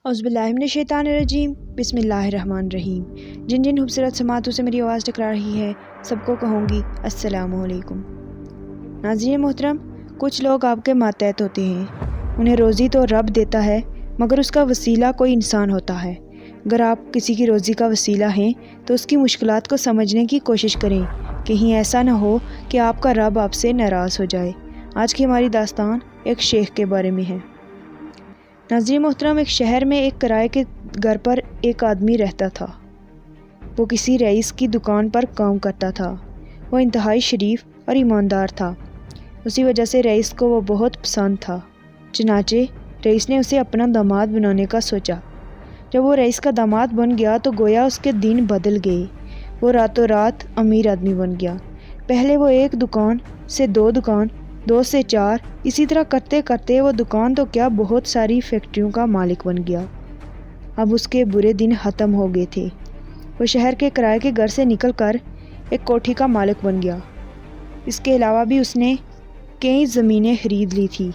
اعوذ باللہ من الشیطان الرجیم بسم اللہ الرحمن الرحیم۔ جن جن خوبصورت سماعتوں سے میری آواز ٹکرا رہی ہے سب کو کہوں گی السلام علیکم۔ ناظرین محترم، کچھ لوگ آپ کے ماتحت ہوتے ہیں، انہیں روزی تو رب دیتا ہے مگر اس کا وسیلہ کوئی انسان ہوتا ہے۔ اگر آپ کسی کی روزی کا وسیلہ ہیں تو اس کی مشکلات کو سمجھنے کی کوشش کریں، کہیں ایسا نہ ہو کہ آپ کا رب آپ سے ناراض ہو جائے۔ آج کی ہماری داستان ایک شیخ کے بارے میں ہے۔ ناظرین محترم، ایک شہر میں ایک کرائے کے گھر پر ایک آدمی رہتا تھا۔ وہ کسی رئیس کی دکان پر کام کرتا تھا۔ وہ انتہائی شریف اور ایماندار تھا، اسی وجہ سے رئیس کو وہ بہت پسند تھا۔ چنانچہ رئیس نے اسے اپنا داماد بنانے کا سوچا۔ جب وہ رئیس کا داماد بن گیا تو گویا اس کے دن بدل گئے۔ وہ راتوں رات امیر آدمی بن گیا۔ پہلے وہ ایک دکان سے دو دکان، دو سے چار، اسی طرح کرتے کرتے وہ دکان تو کیا بہت ساری فیکٹریوں کا مالک بن گیا۔ اب اس کے برے دن ختم ہو گئے تھے۔ وہ شہر کے کرائے کے گھر سے نکل کر ایک کوٹھی کا مالک بن گیا۔ اس کے علاوہ بھی اس نے کئی زمینیں خرید لی تھی۔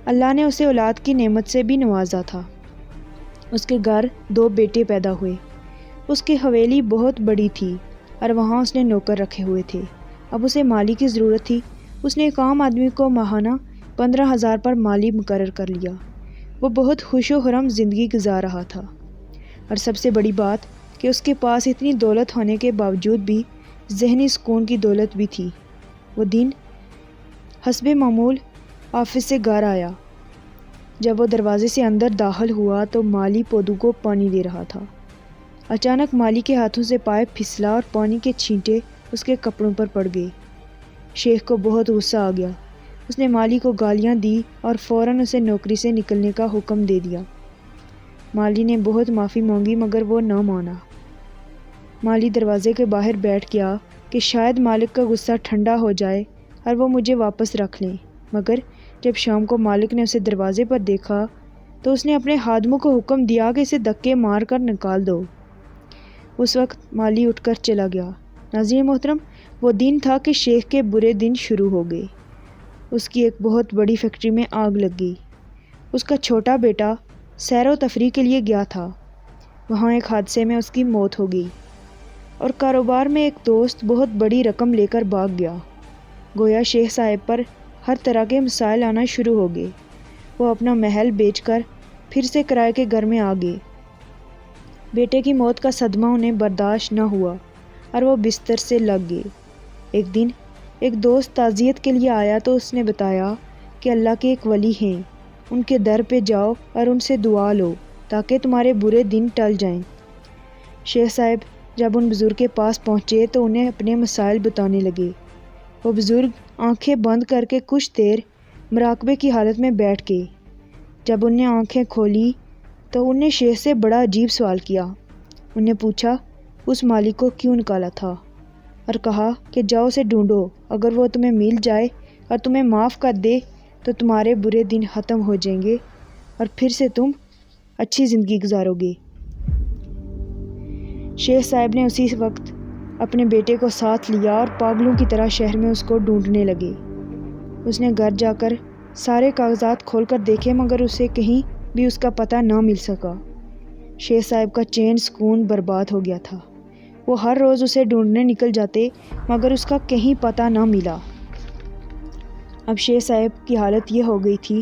اللہ نے اسے اولاد کی نعمت سے بھی نوازا تھا۔ اس کے گھر دو بیٹے پیدا ہوئے۔ اس کی حویلی بہت بڑی تھی اور وہاں اس نے نوکر رکھے ہوئے تھے۔ اب اسے مالی کی ضرورت تھی۔ اس نے ایک عام آدمی کو ماہانہ 15,000 پر مالی مقرر کر لیا۔ وہ بہت خوش و خرم زندگی گزار رہا تھا، اور سب سے بڑی بات کہ اس کے پاس اتنی دولت ہونے کے باوجود بھی ذہنی سکون کی دولت بھی تھی۔ وہ دن حسب معمول آفس سے گھر آیا۔ جب وہ دروازے سے اندر داخل ہوا تو مالی پودوں کو پانی دے رہا تھا۔ اچانک مالی کے ہاتھوں سے پائپ پھسلا اور پانی کے چھینٹے اس کے کپڑوں پر پڑ گئے۔ شیخ کو بہت غصہ آ گیا۔ اس نے مالی کو گالیاں دی اور فوراً اسے نوکری سے نکلنے کا حکم دے دیا۔ مالی نے بہت معافی مانگی مگر وہ نہ مانا۔ مالی دروازے کے باہر بیٹھ گیا کہ شاید مالک کا غصہ ٹھنڈا ہو جائے اور وہ مجھے واپس رکھ لیں، مگر جب شام کو مالک نے اسے دروازے پر دیکھا تو اس نے اپنے خادموں کو حکم دیا کہ اسے دھکے مار کر نکال دو۔ اس وقت مالی اٹھ کر چلا گیا۔ ناظرین محترم، وہ دن تھا کہ شیخ کے برے دن شروع ہو گئے۔ اس کی ایک بہت بڑی فیکٹری میں آگ لگ گئی۔ اس کا چھوٹا بیٹا سیر و تفریح کے لیے گیا تھا، وہاں ایک حادثے میں اس کی موت ہو گئی، اور کاروبار میں ایک دوست بہت بڑی رقم لے کر بھاگ گیا۔ گویا شیخ صاحب پر ہر طرح کے مسائل آنا شروع ہو گئے۔ وہ اپنا محل بیچ کر پھر سے کرائے کے گھر میں آ گئے۔ بیٹے کی موت کا صدمہ انہیں برداشت نہ ہوا اور وہ بستر سے لگ گئے۔ ایک دن ایک دوست تعزیت کے لیے آیا تو اس نے بتایا کہ اللہ کے ایک ولی ہیں، ان کے در پہ جاؤ اور ان سے دعا لو تاکہ تمہارے برے دن ٹل جائیں۔ شیخ صاحب جب ان بزرگ کے پاس پہنچے تو انہیں اپنے مسائل بتانے لگے۔ وہ بزرگ آنکھیں بند کر کے کچھ دیر مراقبے کی حالت میں بیٹھ گئے۔ جب انہیں آنکھیں کھولی تو انہیں شیخ سے بڑا عجیب سوال کیا۔ انہیں پوچھا اس مالی کو کیوں نکالا تھا، اور کہا کہ جاؤ اسے ڈھونڈو، اگر وہ تمہیں مل جائے اور تمہیں معاف کر دے تو تمہارے برے دن ختم ہو جائیں گے اور پھر سے تم اچھی زندگی گزارو گے۔ شیخ صاحب نے اسی وقت اپنے بیٹے کو ساتھ لیا اور پاگلوں کی طرح شہر میں اس کو ڈھونڈنے لگے۔ اس نے گھر جا کر سارے کاغذات کھول کر دیکھے مگر اسے کہیں بھی اس کا پتہ نہ مل سکا۔ شیخ صاحب کا چین سکون برباد ہو گیا تھا۔ وہ ہر روز اسے ڈھونڈنے نکل جاتے مگر اس کا کہیں پتہ نہ ملا۔ اب شیخ صاحب کی حالت یہ ہو گئی تھی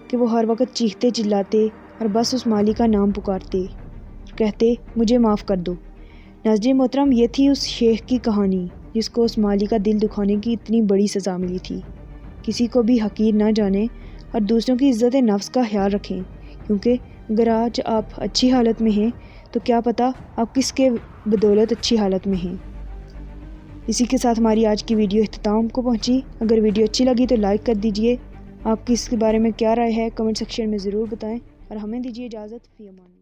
کہ وہ ہر وقت چیختے چلاتے اور بس اس مالی کا نام پکارتے، کہتے مجھے معاف کر دو۔ ناظرین محترم، یہ تھی اس شیخ کی کہانی جس کو اس مالی کا دل دکھانے کی اتنی بڑی سزا ملی تھی۔ کسی کو بھی حقیر نہ جانیں اور دوسروں کی عزت نفس کا خیال رکھیں، کیونکہ اگر آج آپ اچھی حالت میں ہیں تو کیا پتہ آپ کس کے بدولت اچھی حالت میں ہیں۔ اسی کے ساتھ ہماری آج کی ویڈیو اختتام کو پہنچی۔ اگر ویڈیو اچھی لگی تو لائک کر دیجئے۔ آپ کی اس کے بارے میں کیا رائے ہے کمنٹ سیکشن میں ضرور بتائیں، اور ہمیں دیجیے اجازت، فی امان اللہ۔